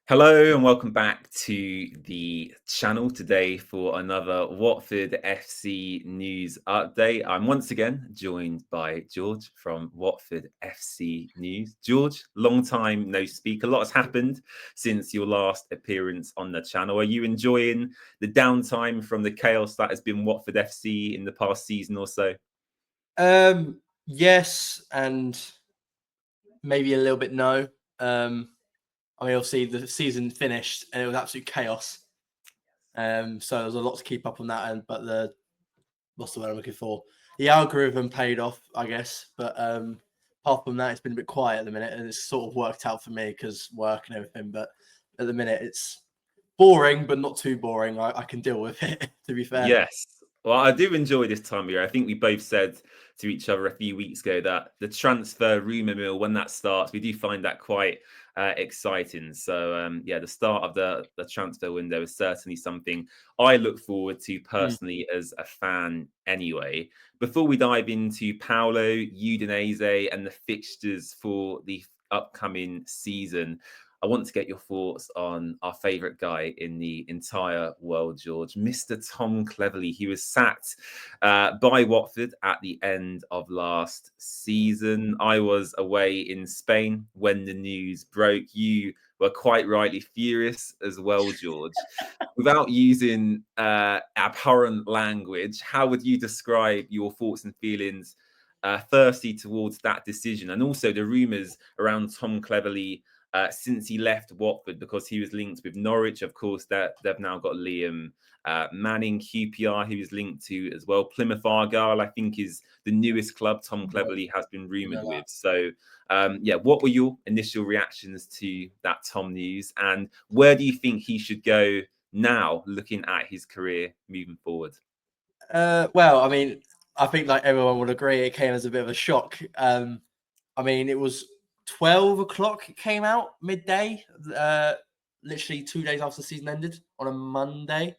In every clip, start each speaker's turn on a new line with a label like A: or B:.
A: Hello and welcome back to the channel today for another Watford FC news update. I'm once again joined by George from Watford FC News. George, long time no speak. A lot has happened since your last appearance on the channel. Are you enjoying the downtime from the chaos that has been Watford FC in the past season or so?
B: Yes, and maybe a little bit no. Obviously the season finished and it was absolute chaos. So there was a lot to keep up on that end, but what's the word I'm looking for? The algorithm paid off, I guess. But apart from that, it's been a bit quiet at the minute, and it's sort of worked out for me because work and everything. But at the minute, it's boring, but not too boring. I can deal with it, to be fair.
A: Yes. Well, I do enjoy this time of year. I think we both said to each other a few weeks ago that the transfer rumour mill, when that starts, we do find that quite exciting. So, yeah, the start of the transfer window is certainly something I look forward to personally as a fan anyway. Before we dive into Paolo, Udinese, and the fixtures for the upcoming season, I want to get your thoughts on our favourite guy in the entire world, George, Mr. Tom Cleverley. He was sacked by Watford at the end of last season. I was away in Spain when the news broke. You were quite rightly furious as well, George. Without using abhorrent language, how would you describe your thoughts and feelings, firstly, towards that decision and also the rumours around Tom Cleverley since he left Watford, because he was linked with Norwich? Of course, that they've now got Liam Manning, QPR, who is linked to as well. Plymouth Argyle, I think, is the newest club Tom Cleverley has been rumoured with. So, yeah, what were your initial reactions to that Tom news, and where do you think he should go now, looking at his career moving forward?
B: Well, I mean, I think like everyone would agree, it came as a bit of a shock. I mean, it was 12 o'clock. It came out midday, literally 2 days after the season ended on a Monday.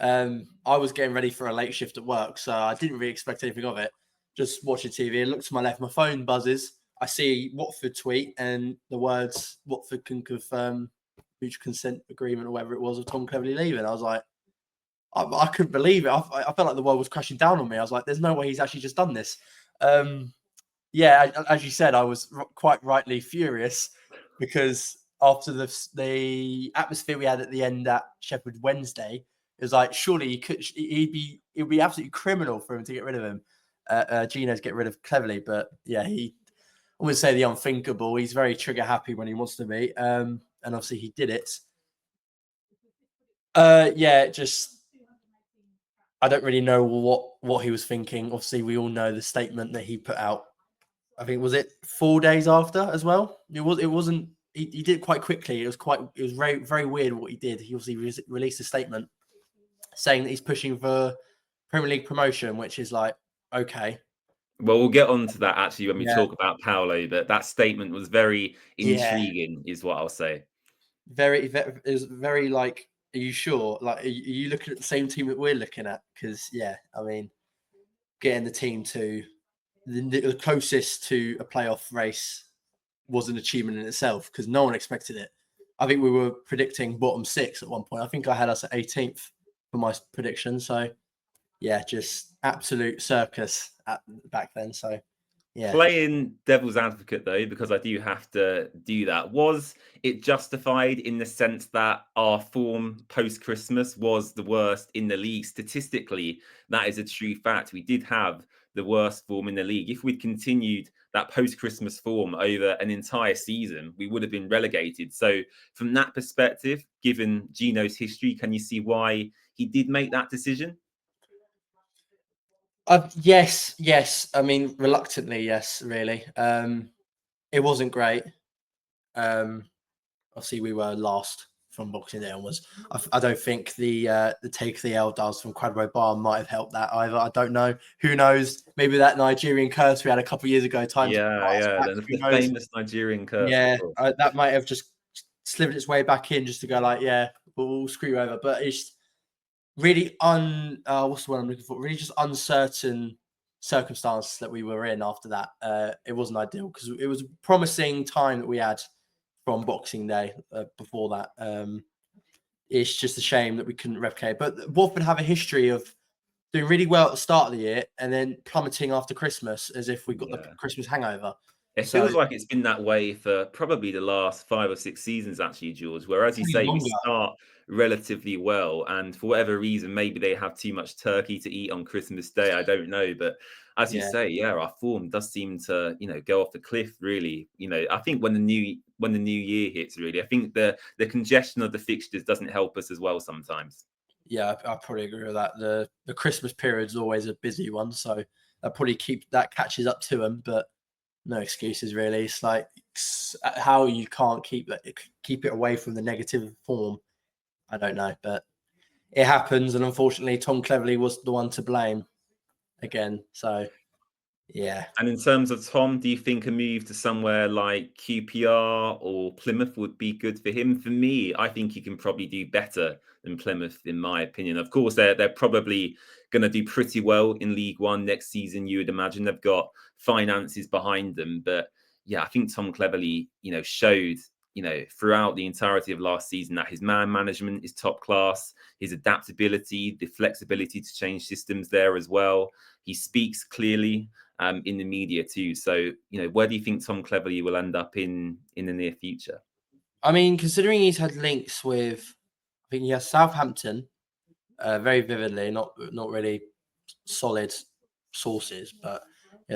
B: I was getting ready for a late shift at work, so I didn't really expect anything of it. Just watching TV, I look to my left, my phone buzzes. I see Watford tweet and the words "Watford can confirm mutual consent agreement" or whatever it was of Tom Cleverley leaving. I was like, I couldn't believe it. I felt like the world was crashing down on me. I was like, "There's no way he's actually just done this." Yeah, as you said, I was quite rightly furious because after the atmosphere we had at the end at Sheffield Wednesday, it was like surely it would be absolutely criminal for him to get rid of him. Gino's get rid of Cleverley, but yeah, I wouldn't say the unthinkable. He's very trigger happy when he wants to be, and obviously he did it. Yeah, just I don't really know what he was thinking. Obviously, we all know the statement that he put out. I think was it 4 days after as well. It wasn't. He did it quite quickly. It was very very weird what he did. He obviously released a statement saying that he's pushing for Premier League promotion, which is like okay,
A: Well, we'll get on to that actually when we
B: yeah,
A: talk about Paolo, but that statement was very
B: yeah,
A: intriguing, is what I'll say.
B: it was very like. Are you sure? Like, are you looking at the same team that we're looking at? Because yeah, I mean, getting the team to the closest to a playoff race was an achievement in itself because no one expected it. I think we were predicting bottom six at one point. I think I had us at 18th for my prediction. So yeah, just absolute circus back then. So yeah.
A: Playing devil's advocate, though, because I do have to do that, was it justified in the sense that our form post Christmas was the worst in the league? Statistically, that is a true fact. We did have the worst form in the league. If we'd continued that post Christmas form over an entire season, we would have been relegated. So, from that perspective, given Gino's history, can you see why he did make that decision?
B: Yes. I mean, reluctantly, yes, really. It wasn't great. Um, Obviously, we were last from Boxing Day onwards. I don't think the take the L does from Quadro Bar might have helped that either. I don't know. Who knows? Maybe that Nigerian curse we had a couple of years ago, time to
A: Yeah,
B: pass
A: yeah,
B: back.
A: the
B: Who knows?
A: famous Nigerian curse, of
B: Yeah,
A: course.
B: that might have just slipped its way back in just to go like, yeah, we'll screw you over. But it's really what's the word I'm looking for? Really just uncertain circumstance that we were in after that. It wasn't ideal because it was a promising time that we had from Boxing Day before that. It's just a shame that we couldn't replicate. But Watford have a history of doing really well at the start of the year and then plummeting after Christmas, as if we got the Christmas hangover.
A: It
B: So
A: feels like it's been that way for probably the last 5 or 6 seasons, actually, George. Where, as you say, we start relatively well, and for whatever reason, maybe they have too much turkey to eat on Christmas Day. I don't know, but as you say, our form does seem to, go off the cliff. Really, I think when the new year hits, really, I think the congestion of the fixtures doesn't help us as well sometimes.
B: Yeah, I probably agree with that. The Christmas period is always a busy one, so that catches up to them, but. No excuses, really. It's like how you can't keep it away from the negative form. I don't know, but it happens, and unfortunately, Tom Cleverley was the one to blame again. So, yeah.
A: And in terms of Tom, do you think a move to somewhere like QPR or Plymouth would be good for him? For me, I think he can probably do better than Plymouth, in my opinion. Of course, they're probably going to do pretty well in League One next season. You would imagine they've got finances behind them, but yeah, I think Tom Cleverley, showed, throughout the entirety of last season that his man management is top class. His adaptability, the flexibility to change systems there as well. He speaks clearly. In the media too. So, where do you think Tom Cleverley will end up in the near future?
B: I mean, considering he's had links with, I think he has Southampton, very vividly, not really solid sources, but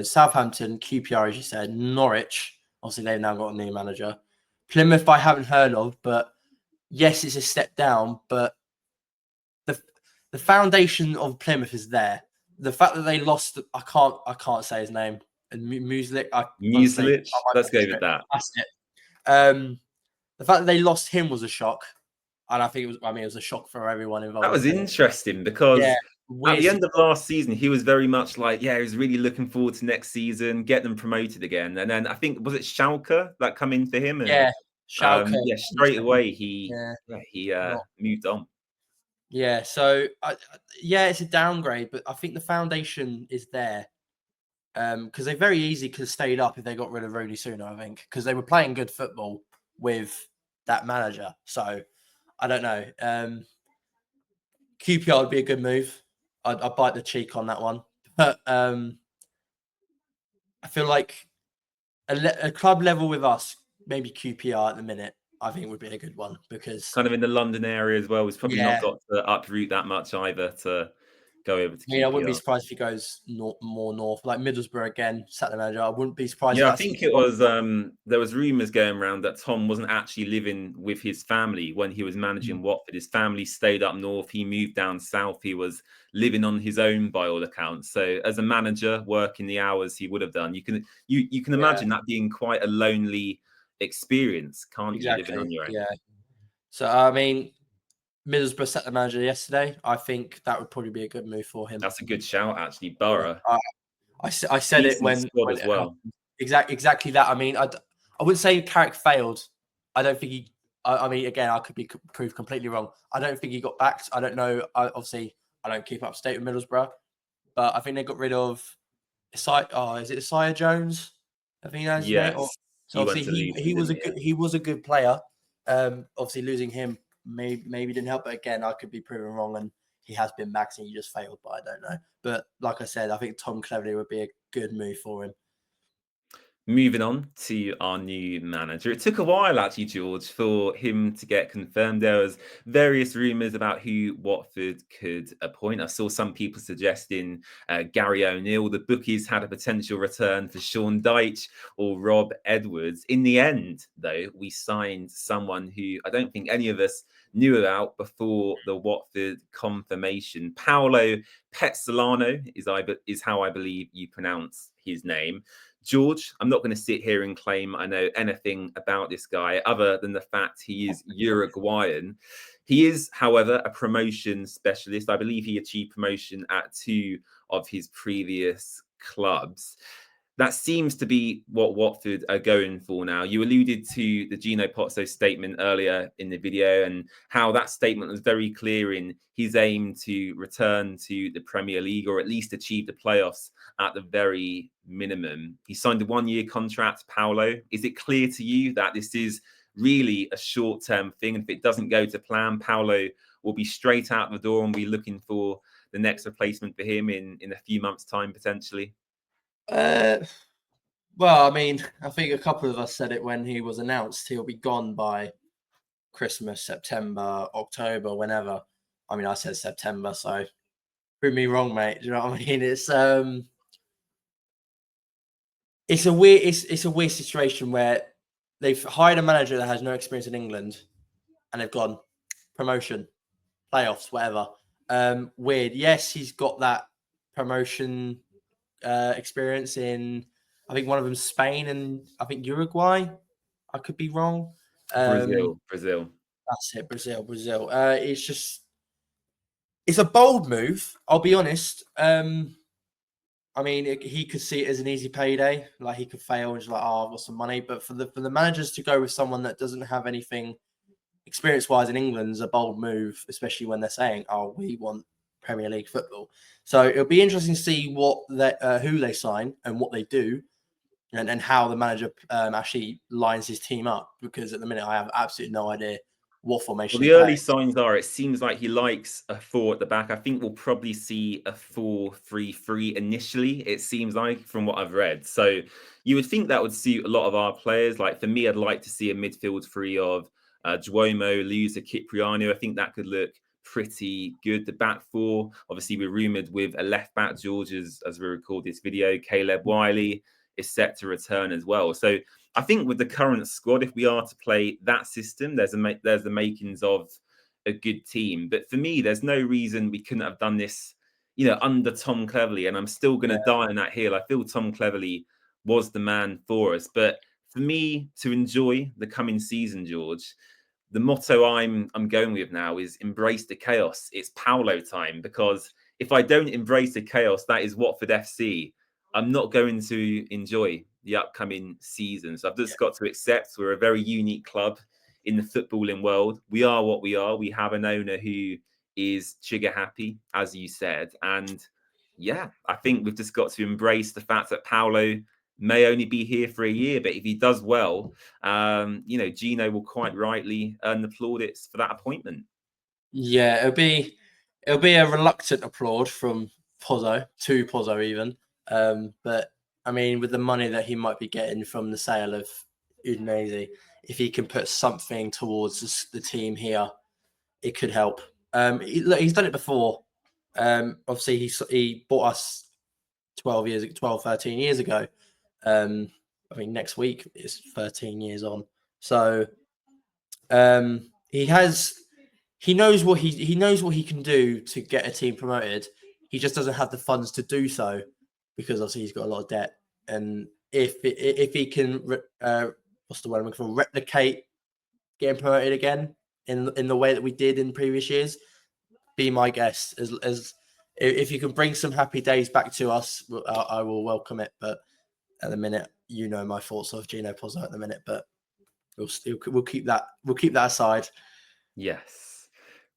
B: Southampton, QPR, as you said, Norwich. Obviously, they've now got a new manager. Plymouth, I haven't heard of, but yes, it's a step down. But the foundation of Plymouth is there. The fact that they lost, I can't say his name. And Muslic,
A: let's go with that.
B: That's it. The fact that they lost him was a shock, and I think it was a shock for everyone involved.
A: That was interesting because at the end of last season, he was very much like, he was really looking forward to next season, get them promoted again. And then I think, was it Schalke that come in for him? And,
B: Schalke.
A: Straight away he moved on.
B: Yeah, so it's a downgrade, but I think the foundation is there. Because they very easily could have stayed up if they got rid of Rudy sooner, I think, because they were playing good football with that manager. So I don't know. QPR would be a good move. I'd bite the cheek on that one. But I feel like a club level with us, maybe QPR at the minute, I think would be a good one because
A: kind of in the London area as well. He's probably not got to uproot that much either to go over to QPR.
B: I wouldn't be surprised if he goes more north, like Middlesbrough again, Saturday manager. I wouldn't be surprised.
A: Yeah, I think it was. There was rumours going around that Tom wasn't actually living with his family when he was managing Watford. His family stayed up north. He moved down south. He was living on his own by all accounts. So, as a manager, working the hours he would have done, you can imagine that being quite a lonely experience, can't you? Living on your own.
B: Yeah. So I mean, Middlesbrough set the manager yesterday. I think that would probably be a good move for him.
A: That's a good shout, actually. Borough.
B: I said it when
A: as well.
B: Exactly that. I mean, I wouldn't say Carrick failed. I don't think he. I mean, again, I could be proved completely wrong. I don't think he got backed. I don't know. Obviously, I don't keep up to date with Middlesbrough, but I think they got rid of. Is it Isaiah Jones? I think that's his name. So obviously, he was a good player. Obviously, losing him maybe didn't help. But again, I could be proven wrong, and he has been maxed and he just failed. But I don't know. But like I said, I think Tom Cleverley would be a good move for him.
A: Moving on to our new manager. It took a while, actually, George, for him to get confirmed. There was various rumours about who Watford could appoint. I saw some people suggesting Gary O'Neill. The bookies had a potential return for Sean Dyche or Rob Edwards. In the end, though, we signed someone who I don't think any of us knew about before the Watford confirmation. Paolo Pezzolano is how I believe you pronounce his name. George, I'm not going to sit here and claim I know anything about this guy other than the fact he is Uruguayan. He is, however, a promotion specialist. I believe he achieved promotion at 2 of his previous clubs. That seems to be what Watford are going for now. You alluded to the Gino Pozzo statement earlier in the video and how that statement was very clear in his aim to return to the Premier League or at least achieve the playoffs at the very minimum. He signed a 1-year contract, Paolo. Is it clear to you that this is really a short-term thing. And if it doesn't go to plan, Paulo will be straight out the door and be looking for the next replacement for him in a few months' time, potentially?
B: Well, I mean, I think a couple of us said it when he was announced. He'll be gone by Christmas, September, October, whenever. I mean, I said September, so prove me wrong, mate. Do you know what I mean? It's a weird situation where they've hired a manager that has no experience in England, and they've gone promotion, playoffs, whatever. Weird. Yes, he's got that promotion experience in, I think one of them Spain and I think Uruguay. I could be wrong.
A: Brazil.
B: That's it, Brazil. It's a bold move. I'll be honest. I mean, he could see it as an easy payday. Like he could fail and just like, oh, I've got some money. But for the managers to go with someone that doesn't have anything experience-wise in England is a bold move, especially when they're saying, oh, we want Premier League football. So it'll be interesting to see who they sign and what they do, and how the manager actually lines his team up. Because at the minute, I have absolutely no idea what formation.
A: Well, the early signs are it seems like he likes a 4 at the back. I think we'll probably see a 4-3-3 initially, it seems like, from what I've read. So you would think that would suit a lot of our players. Like for me, I'd like to see a midfield three of Duomo, Luza, Cipriano. I think that could look pretty good. The back four, obviously, we're rumoured with a left back, George, as we record this video. Caleb Wiley is set to return as well. So I think with the current squad, if we are to play that system, there's the makings of a good team. But for me, there's no reason we couldn't have done this, under Tom Cleverley. And I'm still going to die on that hill. I feel Tom Cleverley was the man for us. But for me to enjoy the coming season, George, the motto I'm going with now is embrace the chaos. It's Paulo time, because if I don't embrace the chaos, that is Watford FC. I'm not going to enjoy the upcoming season. So I've just got to accept we're a very unique club in the footballing world. We are what we are. We have an owner who is trigger happy, as you said. And yeah, I think we've just got to embrace the fact that Paulo may only be here for a year, but if he does well, Gino will quite rightly earn the plaudits for that appointment.
B: Yeah, it'll be a reluctant applaud from Pozzo to Pozzo even. But I mean, with the money that he might be getting from the sale of Udinese, if he can put something towards the team here, it could help. He's done it before. Obviously, he bought us 13 years ago. I mean, next week is 13 years on. So he knows what he can do to get a team promoted. He just doesn't have the funds to do so, because obviously he's got a lot of debt. And if he can, what's the word I'm looking for, replicate getting promoted again in the way that we did in previous years, be my guest. As if you can bring some happy days back to us, I will welcome it. But at the minute, my thoughts of Gino Pozzo at the minute. But we'll keep that aside.
A: Yes.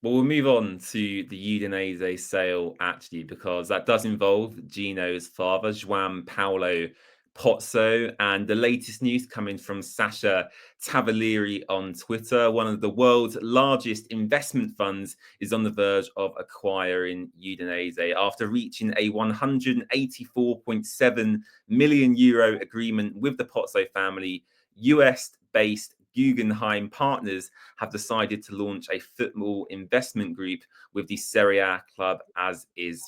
A: Well, we'll move on to the Udinese sale, actually, because that does involve Gino's father, Juan Paulo Pozzo, and the latest news coming from Sasha Tavalieri on Twitter. One of the world's largest investment funds is on the verge of acquiring Udinese after reaching a 184.7 million euro agreement with the Pozzo family. US-based Guggenheim Partners have decided to launch a football investment group with the Serie A club as its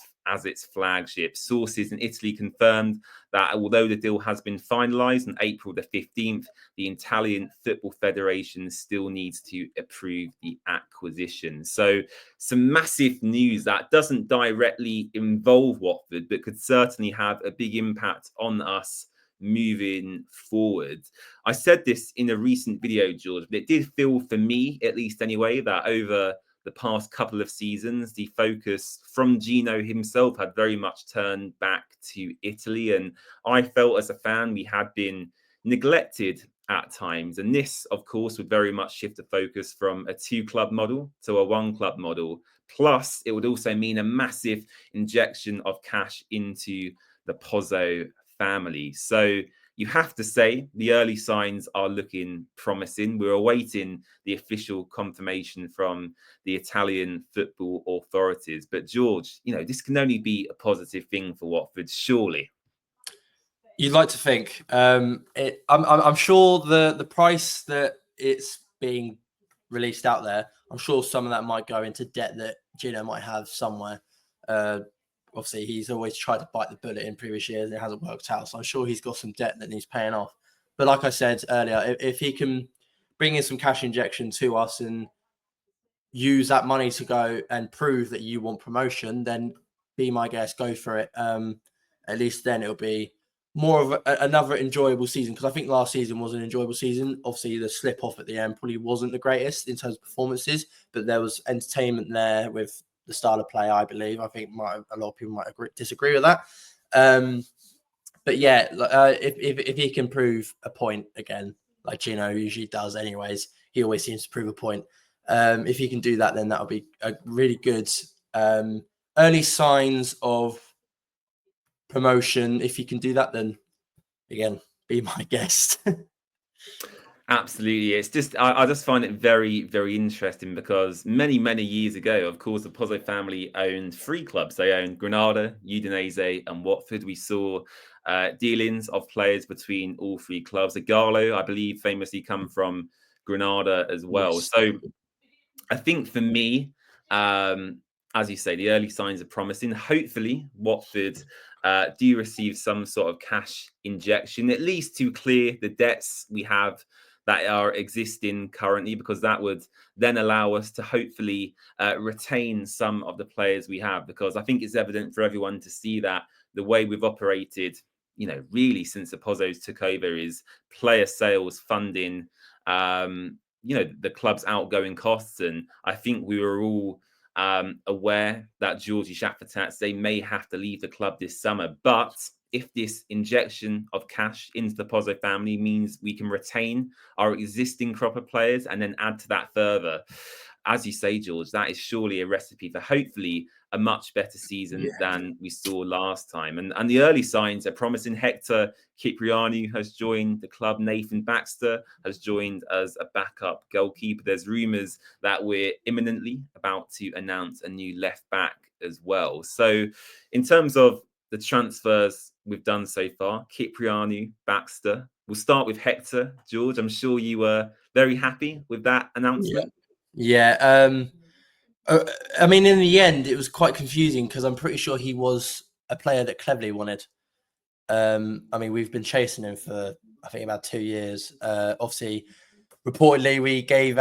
A: flagship. Sources in Italy confirmed that although the deal has been finalised on April the 15th, the Italian Football Federation still needs to approve the acquisition. So some massive news that doesn't directly involve Watford, but could certainly have a big impact on us moving forward. I said this in a recent video, George, but it did feel, for me at least anyway, that over the past couple of seasons, the focus from Gino himself had very much turned back to Italy. And I felt as a fan we had been neglected at times. And this, of course, would very much shift the focus from a 2-club model to a 1-club model. Plus, it would also mean a massive injection of cash into the Pozzo family. So you have to say the early signs are looking promising. We're awaiting the official confirmation from the Italian football authorities. But George, this can only be a positive thing for Watford, surely.
B: You'd like to think. I'm sure the price that it's being released out there, I'm sure some of that might go into debt that Gino might have somewhere. Obviously, he's always tried to bite the bullet in previous years and it hasn't worked out. So I'm sure he's got some debt that he's paying off. But like I said earlier, if he can bring in some cash injection to us and use that money to go and prove that you want promotion, then be my guest, go for it. At least then it'll be more of another enjoyable season, because I think last season was an enjoyable season. Obviously, the slip off at the end probably wasn't the greatest in terms of performances, but there was entertainment there with the style of play, I believe. I think a lot of people might disagree with that. But yeah, if he can prove a point again, like Gino usually does anyways, he always seems to prove a point. If he can do that, then that'll be a really good early signs of promotion. If he can do that, then again, be my guest.
A: Absolutely. It's just, I just find it very, very interesting because many, many years ago, of course, the Pozzo family owned 3 clubs. They owned Granada, Udinese and Watford. We saw dealings of players between all 3 clubs. Igalo, I believe, famously come from Granada as well.
B: Yes.
A: So I think for me, as you say, the early signs are promising. Hopefully, Watford do receive some sort of cash injection, at least to clear the debts we have that are existing currently, because that would then allow us to hopefully retain some of the players we have. Because I think it's evident for everyone to see that the way we've operated, really since the Pozzos took over, is player sales funding, the club's outgoing costs. And I think we were all aware that Georgie Shakhtar, they may have to leave the club this summer. But if this injection of cash into the Pozzo family means we can retain our existing crop of players and then add to that further, as you say, George, that is surely a recipe for hopefully a much better season than we saw last time. And the early signs are promising. Hector Cipriani has joined the club. Nathan Baxter has joined as a backup goalkeeper. There's rumours that we're imminently about to announce a new left back as well. So in terms of the transfers we've done so far, Cipriani, Baxter, we'll start with Hector. George, I'm sure you were very happy with that announcement.
B: Yeah. I mean, in the end, it was quite confusing because I'm pretty sure he was a player that Cleverley wanted. I mean, we've been chasing him for, I think, about 2 years. Obviously, reportedly, we gave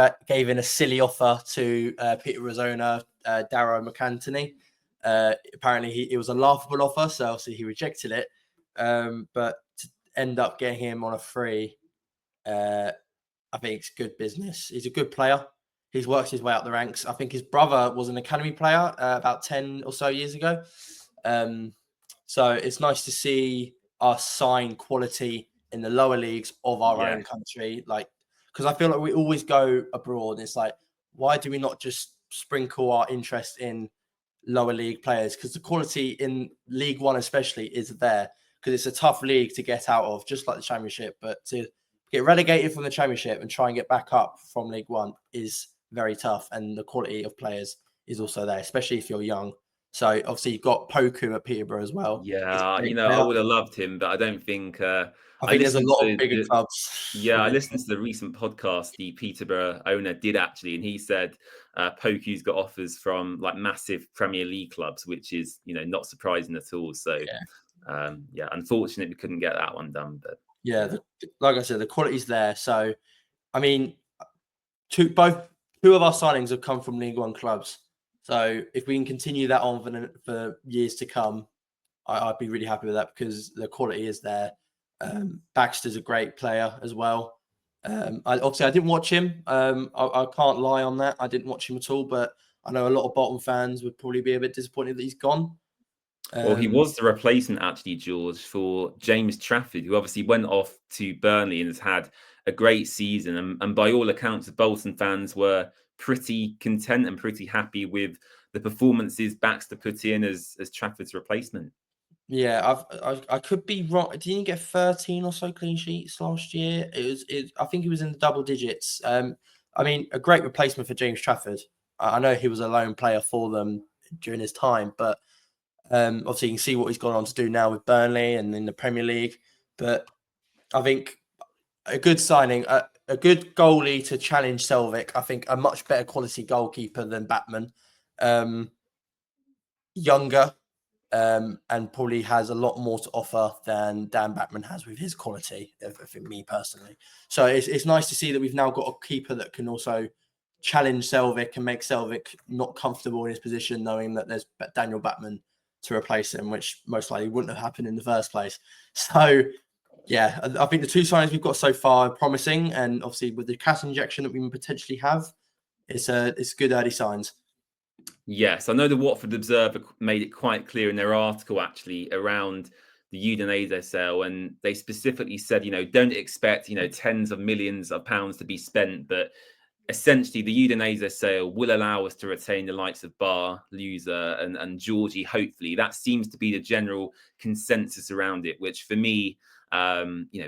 B: in a silly offer to Peter Rizzona, Darrow McAntony. Apparently, it was a laughable offer, so obviously he rejected it. But to end up getting him on a free, I think it's good business. He's a good player. He's worked his way up the ranks. I think his brother was an academy player about 10 or so years ago. So it's nice to see us sign quality in the lower leagues of our own country. Because I feel like we always go abroad. And it's like, why do we not just sprinkle our interest in lower league players? Because the quality in League One especially is there. Because it's a tough league to get out of, just like the Championship. But to get relegated from the Championship and try and get back up from League One is very tough. And the quality of players is also there, especially if you're young. So obviously you've got Poku at Peterborough as well.
A: Yeah, I would have loved him, but I don't think.
B: I think there's a lot of bigger clubs.
A: Yeah, I listened to the recent podcast the Peterborough owner did actually, and he said Poku's got offers from like massive Premier League clubs, which is not surprising at all. So unfortunately we couldn't get that one done. But
B: like I said, the quality's there. So I mean, two of our signings have come from League One clubs. So if we can continue that on for years to come, I'd be really happy with that because the quality is there. Baxter's a great player as well. I didn't watch him. I can't lie on that. I didn't watch him at all, but I know a lot of Bolton fans would probably be a bit disappointed that he's gone.
A: Well, he was the replacement, actually, George, for James Trafford, who obviously went off to Burnley and has had a great season. And by all accounts, the Bolton fans were pretty content and pretty happy with the performances Baxter put in as Trafford's replacement.
B: Yeah, I could be wrong. Didn't he get 13 or so clean sheets last year? I think he was in the double digits. I mean, a great replacement for James Trafford. I know he was a lone player for them during his time, but obviously you can see what he's gone on to do now with Burnley and in the Premier League. But I think a good signing, a good goalie to challenge Selvik. I think a much better quality goalkeeper than Batman. Younger, and probably has a lot more to offer than Dan Batman has with his quality, for me personally. So it's nice to see that we've now got a keeper that can also challenge Selvik and make Selvik not comfortable in his position, knowing that there's Daniel Batman to replace him, which most likely wouldn't have happened in the first place. So, yeah, I think the two signings we've got so far are promising, and obviously with the cash injection that we potentially have, it's good early signs.
A: Yes, I know the Watford Observer made it quite clear in their article actually around the Udinese sale, and they specifically said, don't expect, tens of millions of pounds to be spent, but essentially the Udinese sale will allow us to retain the likes of Bar, Loser, and Georgie. Hopefully, that seems to be the general consensus around it, which for me,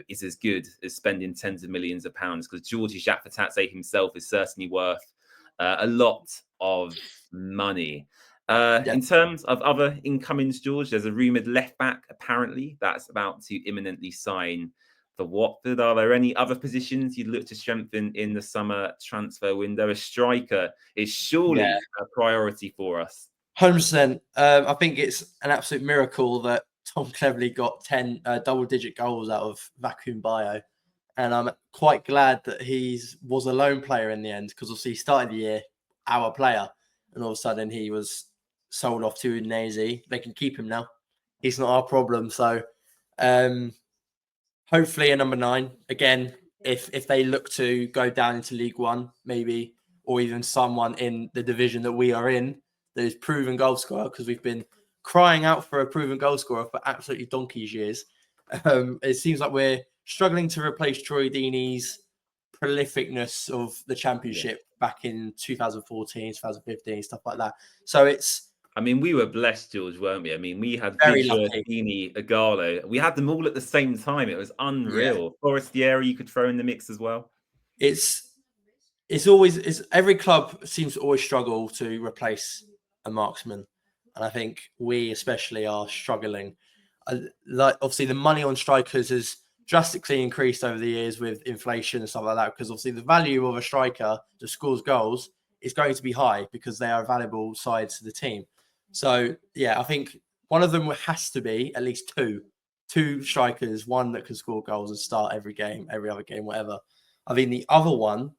A: is as good as spending tens of millions of pounds, because Georgie Jakvatatse himself is certainly worth a lot of money.
B: Yeah.
A: In terms of other incomings, George, there's a rumoured left back apparently that's about to imminently sign for Watford. Are there any other positions you'd look to strengthen in the summer transfer window? A striker is surely a priority for us.
B: 100%. I think it's an absolute miracle that Tom Cleverley got 10 double-digit goals out of Vacuum Bio. And I'm quite glad that he was a lone player in the end, because obviously he started the year our player, and all of a sudden he was sold off to Udinese. They can keep him now. He's not our problem. So hopefully a number 9. Again, if they look to go down into League One, maybe, or even someone in the division that we are in, that is proven goal scorer, because we've been crying out for a proven goal scorer for absolutely donkey's years. It seems like we're struggling to replace Troy Deeney's prolificness of the Championship back in 2014, 2015, stuff like that. So
A: we were blessed, George, weren't we? We had
B: very
A: Vidra,
B: lucky.
A: Deeney, Igalo. We had them all at the same time. It was unreal. Forestieri you could throw in the mix as well.
B: It's every club seems to always struggle to replace a marksman, and I think we especially are struggling. Like obviously the money on strikers has drastically increased over the years with inflation and stuff like that, because obviously the value of a striker that scores goals is going to be high because they are a valuable side to the team. So yeah, I think one of them has to be at least two strikers, one that can score goals and start every game, every other game, whatever. I think the other one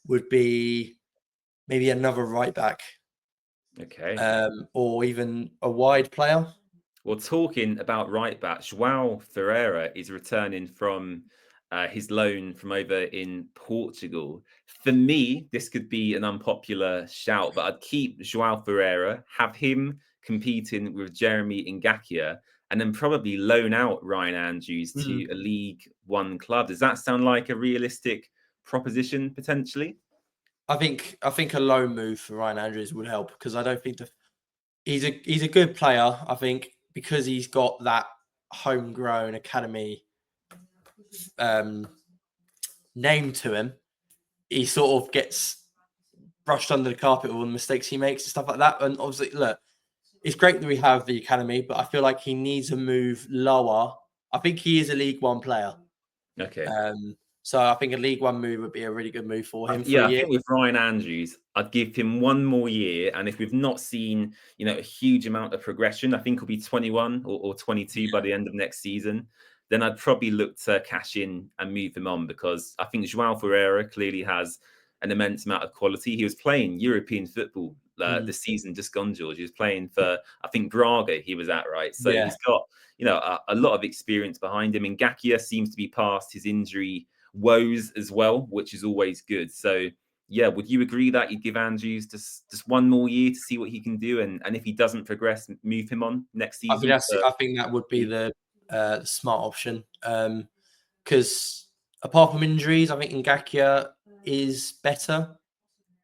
B: would be maybe another right back,
A: Okay.
B: or even a wide player.
A: Well, talking about right back, João Ferreira is returning from his loan from over in Portugal. For me, this could be an unpopular shout, but I'd keep João Ferreira, have him competing with Jeremy Ngakia, and then probably loan out Ryan Andrews to a League One club. Does that sound like a realistic proposition potentially?
B: I think a loan move for Ryan Andrews would help, because I don't think he's a good player. I think because he's got that homegrown academy name to him, he sort of gets brushed under the carpet with all the mistakes he makes and stuff like that. And obviously, look, it's great that we have the academy, but I feel like he needs to move lower. I think he is a League One player.
A: Okay.
B: So I think a League One move would be a really good move for him for a
A: I
B: year.
A: think with Ryan Andrews, I'd give him one more year. And if we've not seen, a huge amount of progression, I think he'll be 21 or 22 by the end of next season, then I'd probably look to cash in and move him on, because I think João Ferreira clearly has an immense amount of quality. He was playing European football this season just gone, George. He was playing for, I think, Braga he was at, right? So he's got, a lot of experience behind him. And Ngakia seems to be past his injury woes as well, which is always good. So yeah, would you agree that you'd give Andrews just one more year to see what he can do, and if he doesn't progress, move him on next season?
B: I think that would be the smart option, because apart from injuries, I think Ngakia is better.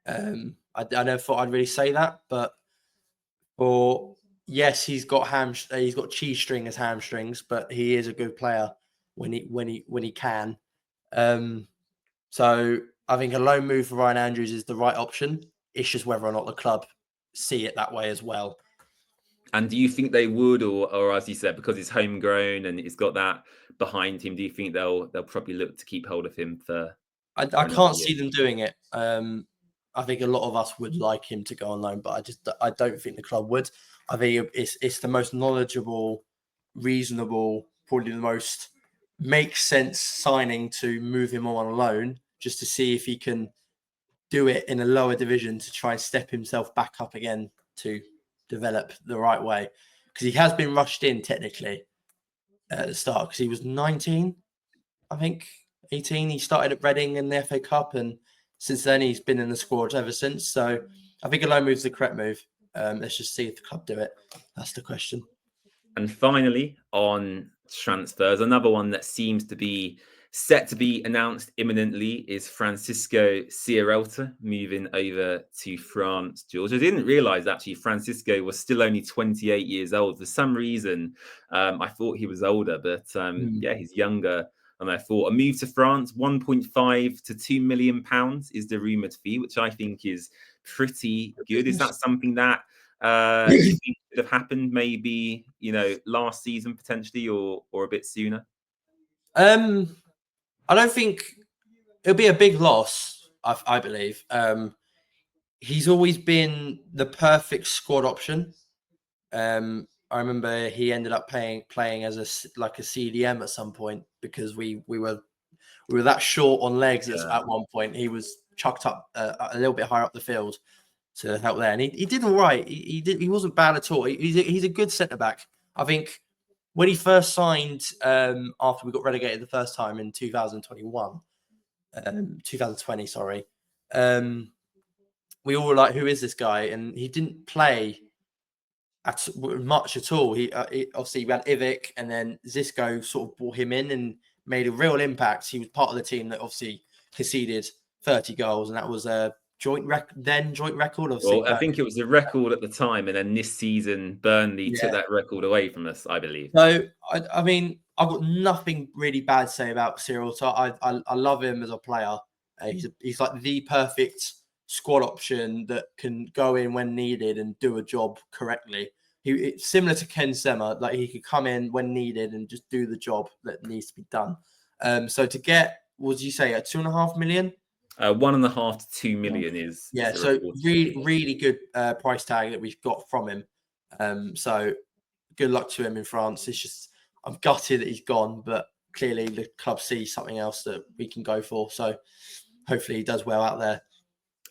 B: I never thought I'd really say that, but for yes, he's got cheese string as hamstrings, but he is a good player when he can. So I think a loan move for Ryan Andrews is the right option. It's just whether or not the club see it that way as well.
A: And do you think they would, or as you said, because it's homegrown and it's got that behind him, do you think they'll probably look to keep hold of him for
B: I
A: another
B: can't
A: year?
B: see them doing it. I think a lot of us would like him to go on loan, but I don't think the club would. I think it's the most knowledgeable, reasonable, probably the most makes sense signing to move him on loan, just to see if he can do it in a lower division to try and step himself back up again to develop the right way. Because he has been rushed in technically at the start because he was 19, I think 18. He started at Reading in the FA Cup, and since then he's been in the squad ever since. So I think a loan move's the correct move. Let's just see if the club do it. That's the question.
A: And finally, on transfers, another one that seems to be set to be announced imminently is Francisco Sierralta moving over to France, George. I didn't realize actually Francisco was still only 28 years old. For some reason, I thought he was older, but yeah, he's younger than I thought. A move to France, 1.5 to 2 million pounds is the rumored fee, which I think is pretty good. Is that something that you think could have happened maybe, last season potentially or a bit sooner?
B: I don't think it'll be a big loss, I believe. He's always been the perfect squad option. I remember he ended up playing as a CDM at some point because we were that short on legs at one point. He was chucked up a little bit higher up the field to help there, and he did all right. He wasn't bad at all. He's a good centre back. I think when he first signed after we got relegated the first time in 2020, sorry. We all were like, who is this guy? And he didn't play much at all. He obviously we had Ivic, and then Zisco sort of brought him in and made a real impact. He was part of the team that obviously conceded 30 goals, and that was a joint record. Obviously,
A: Well, I think it was a record at the time, and then this season Burnley took that record away from us, I believe.
B: So I mean, I've got nothing really bad to say about Sierralta. I love him as a player. He's like the perfect squad option that can go in when needed and do a job correctly. It's similar to Ken Sema, like he could come in when needed and just do the job that needs to be done. So to get, what did you say, a 2.5 million?
A: 1.5 to 2 million is
B: so really good price tag that we've got from him. So good luck to him in France. It's just I'm gutted that he's gone, but clearly the club sees something else that we can go for. So hopefully he does well out there.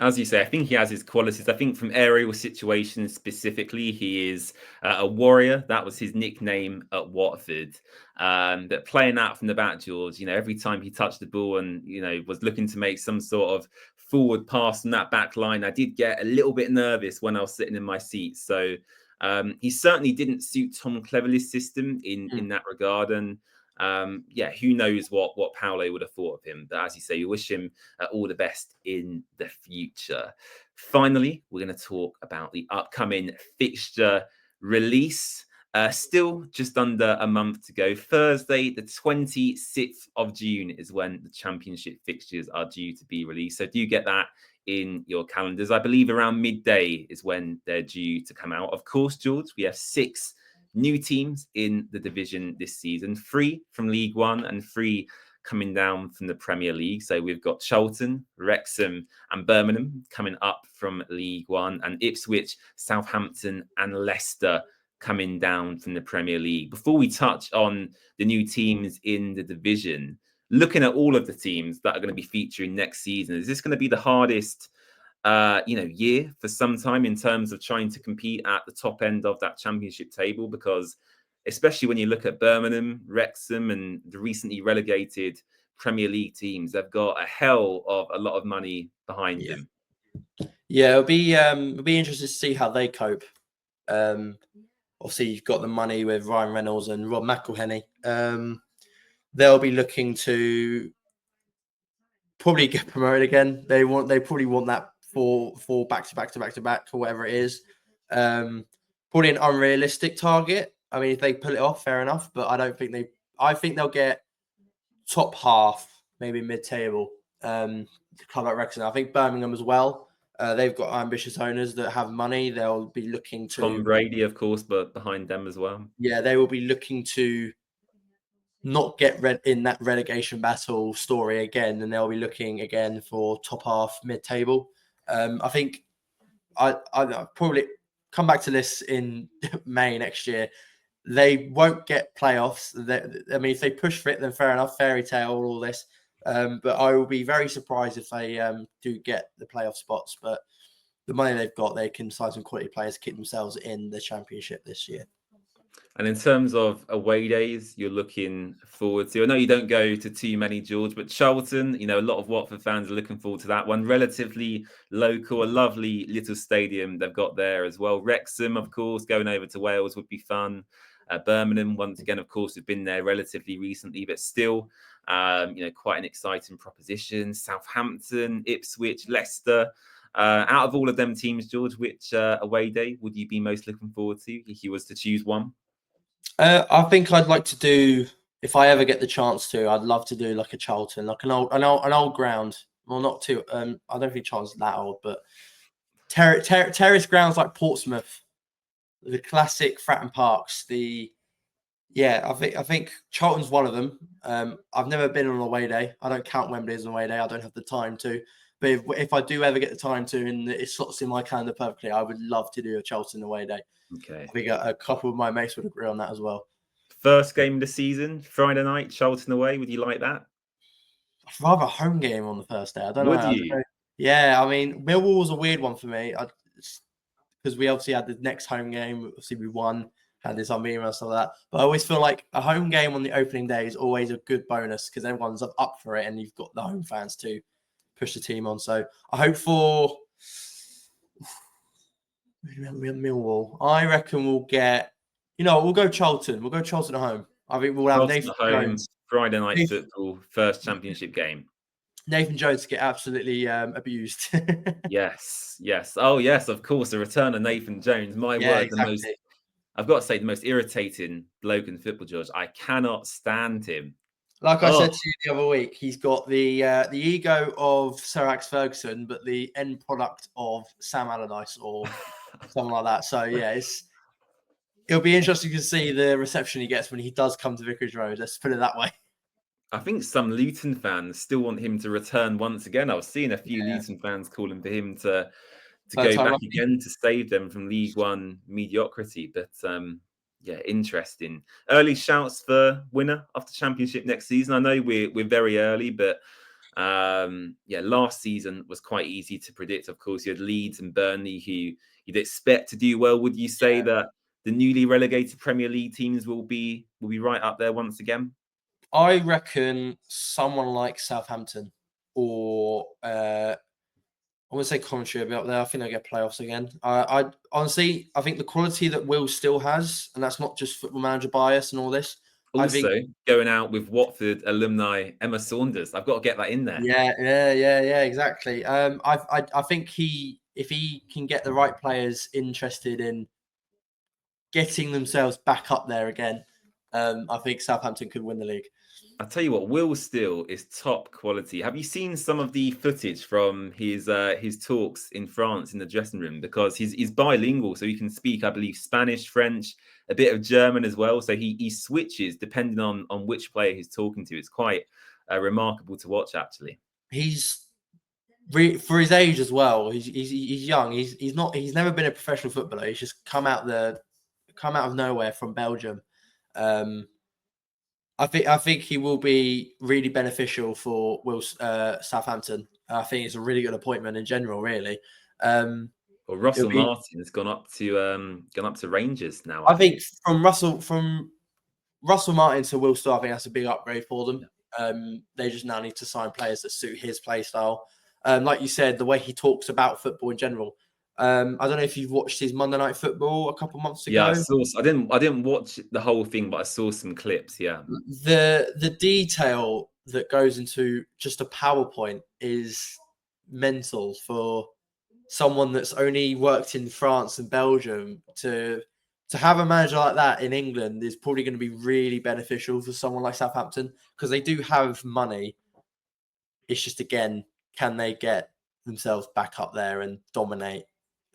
A: As you say, I think he has his qualities. I think from aerial situations specifically, he is a warrior. That was his nickname at Watford. But playing out from the back, George, every time he touched the ball and, was looking to make some sort of forward pass from that back line, I did get a little bit nervous when I was sitting in my seat. So he certainly didn't suit Tom Cleverley's system in that regard. And who knows what Paolo would have thought of him. But as you say, you wish him all the best in the future. Finally, we're going to talk about the upcoming fixture release. Still just under a month to go. Thursday, the 26th of June is when the championship fixtures are due to be released. So do get that in your calendars. I believe around midday is when they're due to come out. Of course, George, we have 6 new teams in the division this season, 3 from League One and 3 coming down from the Premier League. So we've got Charlton, Wrexham and Birmingham coming up from League One, and Ipswich, Southampton and Leicester coming down from the Premier League. Before we touch on the new teams in the division, looking at all of the teams that are going to be featuring next season, is this going to be the hardest year for some time in terms of trying to compete at the top end of that championship table? Because especially when you look at Birmingham, Wrexham and the recently relegated Premier League teams, they've got a hell of a lot of money behind them.
B: Yeah, it'll be interesting to see how they cope. Obviously, you've got the money with Ryan Reynolds and Rob McElhenney. They'll be looking to probably get promoted again. They probably want that for back to back or whatever it is. Probably probably an unrealistic target. I mean, if they pull it off, fair enough. But I don't think they. I think they'll get top half, maybe mid-table. Club like Wrexham. I think Birmingham as well. They've got ambitious owners that have money. They'll be looking to
A: Tom Brady, of course, but behind them as well.
B: Yeah, they will be looking to not get in that relegation battle story again, and they'll be looking again for top half, mid-table. I think I probably come back to this in May next year. They won't get playoffs. I mean, if they push for it, then fair enough, fairy tale, all this. But I will be very surprised if they do get the playoff spots. But the money they've got, they can sign some quality players to keep themselves in the Championship this year.
A: And in terms of away days, you're looking forward to. I know you don't go to too many, George, but Charlton, a lot of Watford fans are looking forward to that one. Relatively local, a lovely little stadium they've got there as well. Wrexham, of course, going over to Wales would be fun. Birmingham, once again, of course, have been there relatively recently, but still, quite an exciting proposition. Southampton, Ipswich, Leicester. Out of all of them teams, George, which away day would you be most looking forward to if you was to choose one?
B: I think I'd like to do, if I ever get the chance to, I'd love to do like a Charlton, like an old ground. Well, not too. I don't think Charlton's that old, but terrace grounds like Portsmouth, the classic Fratton Parks. I think Charlton's one of them. I've never been on an away day. I don't count Wembley as an away day. I don't have the time to. But if I do ever get the time to, and it slots in my calendar perfectly, I would love to do a Charlton away day.
A: Okay.
B: I think a couple of my mates would agree on that as well.
A: First game of the season, Friday night, Charlton away. Would you like that?
B: I'd rather a home game on the first day. I don't know.
A: Would you?
B: Yeah, I mean, Millwall was a weird one for me because we obviously had the next home game. Obviously, we won, had this unbeaten and stuff like that. But I always feel like a home game on the opening day is always a good bonus because everyone's up for it and you've got the home fans to push the team on. So I hope for Millwall. I reckon we'll get, we'll go Charlton. We'll go Charlton at home. I think we'll have
A: Charlton
B: Nathan
A: at home,
B: Jones.
A: Friday night football, first championship game.
B: Nathan Jones get absolutely abused.
A: Yes. Oh, yes, of course. The return of Nathan Jones. My word,
B: exactly.
A: I've got to say, the most irritating bloke in football, George. I cannot stand him.
B: Like I said to you the other week, he's got the ego of Sir Alex Ferguson, but the end product of Sam Allardyce or something like that. So yeah, it'll be interesting to see the reception he gets when he does come to Vicarage Road. Let's put it that way.
A: I think some Luton fans still want him to return once again. I was seeing a few Luton fans calling for him to go back again to save them from League One mediocrity. But interesting. Early shouts for winner of the Championship next season. I know we're very early, but last season was quite easy to predict. Of course, you had Leeds and Burnley who you'd expect to do well. Would you say that the newly relegated Premier League teams will be right up there once again?
B: I reckon someone like Southampton or I wouldn't say Coventry will be up there. I think they'll get playoffs again. I honestly, I think the quality that Will still has, and that's not just Football Manager bias and all this.
A: Also, going out with Watford alumni Emma Saunders, I've got to get that in there.
B: Yeah, exactly. I think if he can get the right players interested in getting themselves back up there again, I think Southampton could win the league.
A: I'll tell you what, Will Steele is top quality. Have you seen some of the footage from his talks in France in the dressing room? Because he's bilingual, so he can speak, I believe, Spanish, French, a bit of German as well. So he switches depending on which player he's talking to. It's quite remarkable to watch, actually.
B: He's for his age as well. He's young. He's never been a professional footballer. He's just come out of nowhere from Belgium. I think he will be really beneficial for Southampton. I think it's a really good appointment in general, really.
A: Well, Russell Martin has gone up to Rangers now.
B: I think from Russell Martin to Will Steele, I think that's a big upgrade for them. They just now need to sign players that suit his play style. Like you said, the way he talks about football in general. I don't know if you've watched his Monday Night Football a couple months ago.
A: Yeah, I didn't watch the whole thing, but I saw some clips. Yeah,
B: the detail that goes into just a PowerPoint is mental for someone that's only worked in France and Belgium to to have a manager like that in England is probably going to be really beneficial for someone like Southampton because they do have money. It's just, again, can they get themselves back up there and dominate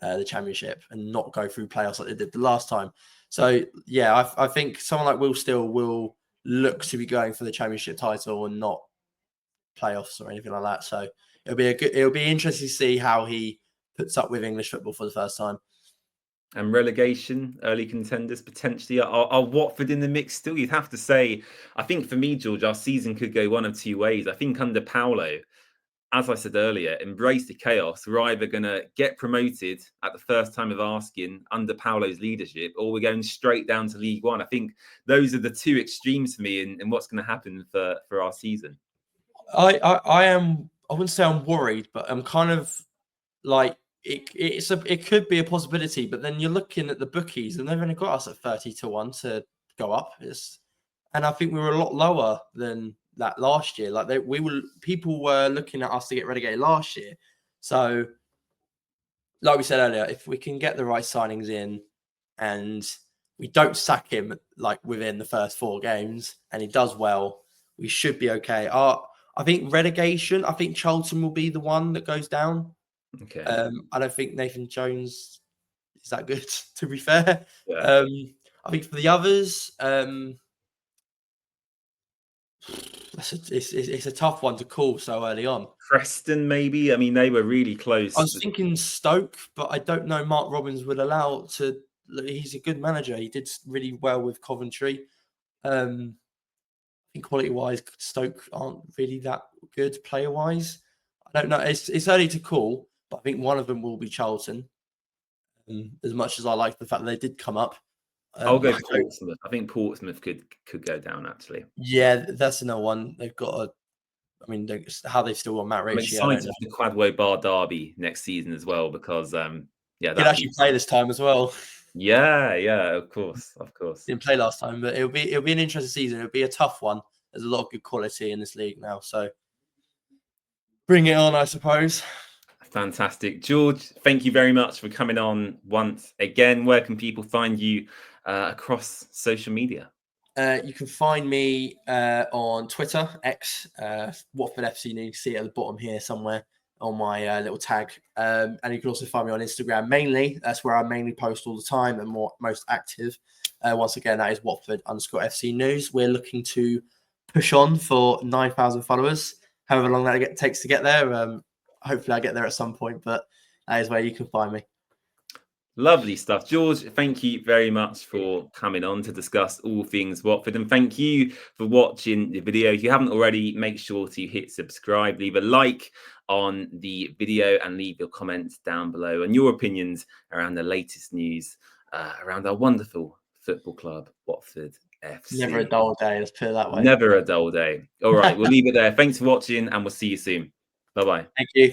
B: the Championship and not go through playoffs like they did the last time? So, yeah, I think someone like Will Steele will look to be going for the Championship title and not playoffs or anything like that. So it'll be interesting to see how he puts up with English football for the first time.
A: And relegation, early contenders potentially. Are Watford in the mix still? You'd have to say, I think for me, George, our season could go one of two ways. I think under Paulo, as I said earlier, embrace the chaos. We're either going to get promoted at the first time of asking under Paulo's leadership, or we're going straight down to League One. I think those are the two extremes for me in what's going to happen for our season.
B: I wouldn't say I'm worried, but I'm kind of like, it could be a possibility, but then you're looking at the bookies and they've only got us at 30-1 to go up. And I think we were a lot lower than that last year. Like people were looking at us to get relegated last year. So, like we said earlier, if we can get the right signings in and we don't sack him like within the first 4 games and he does well, we should be okay. I think relegation, I think Charlton will be the one that goes down.
A: Okay.
B: I don't think Nathan Jones is that good, to be fair.
A: Yeah.
B: I think for the others, it's a tough one to call so early on.
A: Preston, maybe. I mean, they were really close.
B: I was thinking Stoke, but I don't know Mark Robbins would allow to. He's a good manager. He did really well with Coventry. I think quality-wise, Stoke aren't really that good player-wise. I don't know. It's early to call, but I think one of them will be Charlton. As much as I like the fact that they did come up,
A: I'll go Portsmouth. I think Portsmouth could go down, actually.
B: Yeah, that's another one. They've got how they've still got Matt
A: I'm
B: Ritchie.
A: excited for the Quadway Bar Derby next season as well because
B: he'll actually play this time as well.
A: Yeah, of course.
B: Didn't play last time, but it'll be an interesting season. It'll be a tough one. There's a lot of good quality in this league now, so bring it on, I suppose.
A: Fantastic. George, thank you very much for coming on once again. Where can people find you across social media?
B: You can find me on Twitter, X, Watford FC. You can see it at the bottom here somewhere on my little tag. And you can also find me on Instagram mainly. That's where I mainly post all the time and most active. Once again, that is Watford_FC News. We're looking to push on for 9,000 followers, however long that takes to get there. Hopefully I get there at some point, but that is where you can find me.
A: Lovely stuff. George, thank you very much for coming on to discuss all things Watford. And thank you for watching the video. If you haven't already, make sure to hit subscribe, leave a like on the video and leave your comments down below and your opinions around the latest news around our wonderful football club, Watford FC.
B: Never a dull day, let's put it that way.
A: Never a dull day. All right, we'll leave it there. Thanks for watching and we'll see you soon. Bye-bye.
B: Thank you.